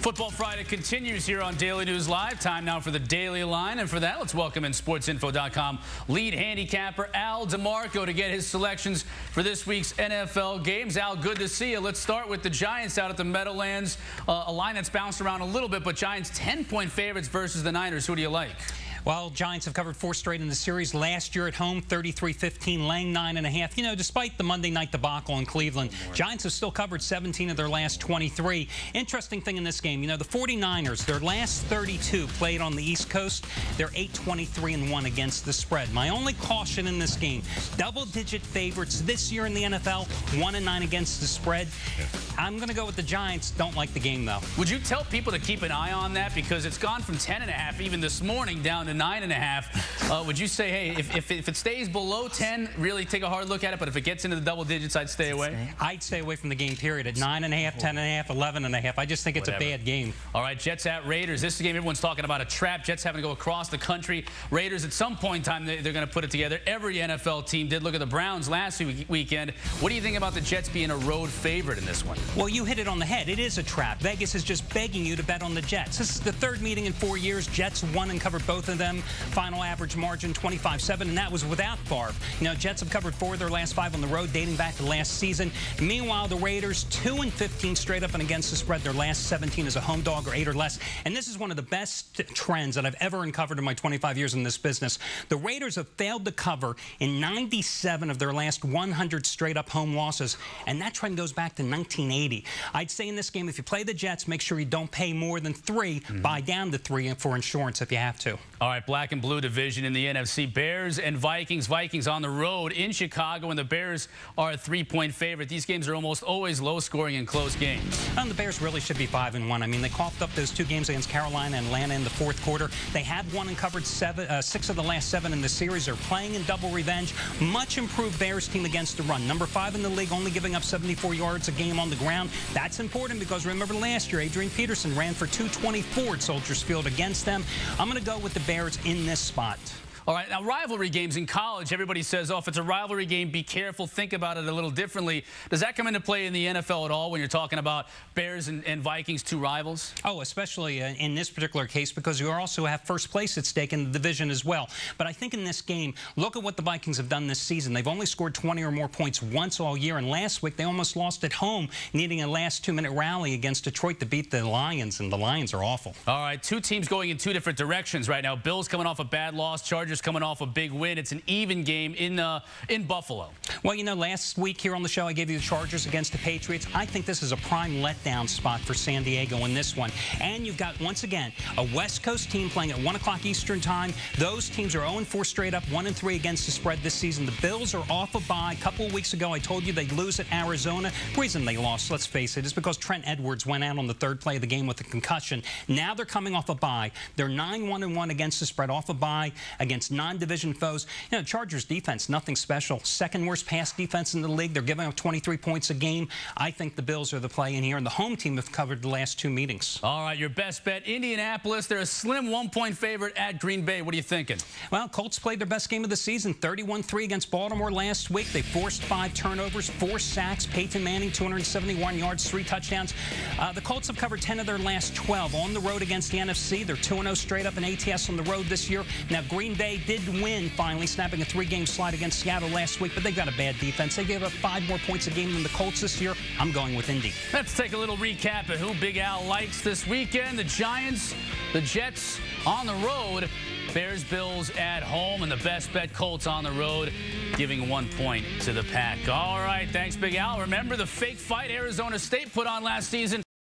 Football Friday continues here on Daily News Live. Time now for the Daily Line. And for that, let's welcome in SportsInfo.com lead handicapper Al DeMarco to get his selections for this week's NFL games. Al, good to see you. Let's start with the Giants out at the Meadowlands. A line that's bounced around a little bit, but Giants 10-point favorites versus the Niners. Who do you like? Well, Giants have covered 4 straight in the series. Last year at home, 33-15, laying 9.5. You know, despite the Monday night debacle in Cleveland, Giants have still covered 17 of their last 23. Interesting thing in this game, you know, the 49ers, their last 32 played on the East Coast. They're 8-23-1 against the spread. My only caution in this game, double-digit favorites this year in the NFL, 1-9 against the spread. I'm going to go with the Giants. Don't like the game, though. Would you tell people to keep an eye on that? Because it's gone from 10.5 even this morning down to 9.5. Would you say, hey, if it stays below 10, really take a hard look at it, but if it gets into the double digits, I'd stay away? I'd stay away from the game, period. At 9.5, 10.5, 11.5. I just think it's a bad game. All right, Jets at Raiders. This is a game everyone's talking about, a trap. Jets having to go across the country. Raiders, at some point in time, they're going to put it together. Every NFL team did. Look at the Browns last weekend. What do you think about the Jets being a road favorite in this one? Well, you hit it on the head. It is a trap. Vegas is just begging you to bet on the Jets. This is the 3rd meeting in 4 years. Jets won and covered both of them. Final average margin 25-7, and that was without Favre. You know, Jets have covered 4 of their last 5 on the road, dating back to last season. Meanwhile, the Raiders 2-15 straight up and against the spread. Their last 17 as a home dog or 8 or less. And this is one of the best trends that I've ever uncovered in my 25 years in this business. The Raiders have failed to cover in 97 of their last 100 straight up home losses, and that trend goes back to 1980. I'd say in this game, if you play the Jets, make sure you don't pay more than 3. Buy down to 3 for insurance if you have to. All right, black and blue division in the NFC. Bears and Vikings. Vikings on the road in Chicago, and the Bears are a 3-point favorite. These games are almost always low-scoring and close games. The Bears really should be 5-1. I mean, they coughed up those 2 games against Carolina and Atlanta in the 4th quarter. They have won and covered 6 of the last 7 in the series. They're playing in double revenge. Much improved Bears team against the run. Number 5 in the league, only giving up 74 yards a game on the ground. That's important because remember last year, Adrian Peterson ran for 224 at Soldier Field against them. I'm going to go with the Bears in this spot. All right, now rivalry games in college, everybody says, oh, if it's a rivalry game, be careful, think about it a little differently. Does that come into play in the NFL at all when you're talking about Bears and Vikings, 2 rivals? Oh, especially in this particular case because you also have first place at stake in the division as well. But I think in this game, look at what the Vikings have done this season. They've only scored 20 or more points once all year, and last week they almost lost at home, needing a last 2-minute rally against Detroit to beat the Lions, and the Lions are awful. All right, 2 teams going in 2 different directions right now. Bills coming off a bad loss, Chargers coming off a big win. It's an even game in Buffalo. Well, you know, last week here on the show, I gave you the Chargers against the Patriots. I think this is a prime letdown spot for San Diego in this one. And you've got, once again, a West Coast team playing at 1 o'clock Eastern time. Those teams are 0-4 straight up, 1-3 against the spread this season. The Bills are off a bye. A couple of weeks ago, I told you they'd lose at Arizona. The reason they lost, let's face it, is because Trent Edwards went out on the 3rd play of the game with a concussion. Now they're coming off a bye. They're 9-1-1 against the spread, off a bye against non-division foes. You know, Chargers defense, nothing special. 2nd worst pass defense in the league. They're giving up 23 points a game. I think the Bills are the play in here, and the home team have covered the last 2 meetings. All right, your best bet, Indianapolis. They're a slim 1-point favorite at Green Bay. What are you thinking? Well, Colts played their best game of the season, 31-3 against Baltimore last week. They forced 5 turnovers, 4 sacks. Peyton Manning, 271 yards, 3 touchdowns. The Colts have covered 10 of their last 12 on the road against the NFC. They're 2-0 straight up in ATS on the road this year. Now, Green Bay did win finally, snapping a 3-game slide against Seattle last week, but they've got a bad defense. They gave up 5 more points a game than the Colts this year. I'm going with Indy. Let's take a little recap of who Big Al likes this weekend. The Giants, the Jets on the road, Bears, Bills at home, and the best bet, Colts on the road, giving 1 point to the Pack. All right, thanks, Big Al. Remember the fake fight Arizona State put on last season?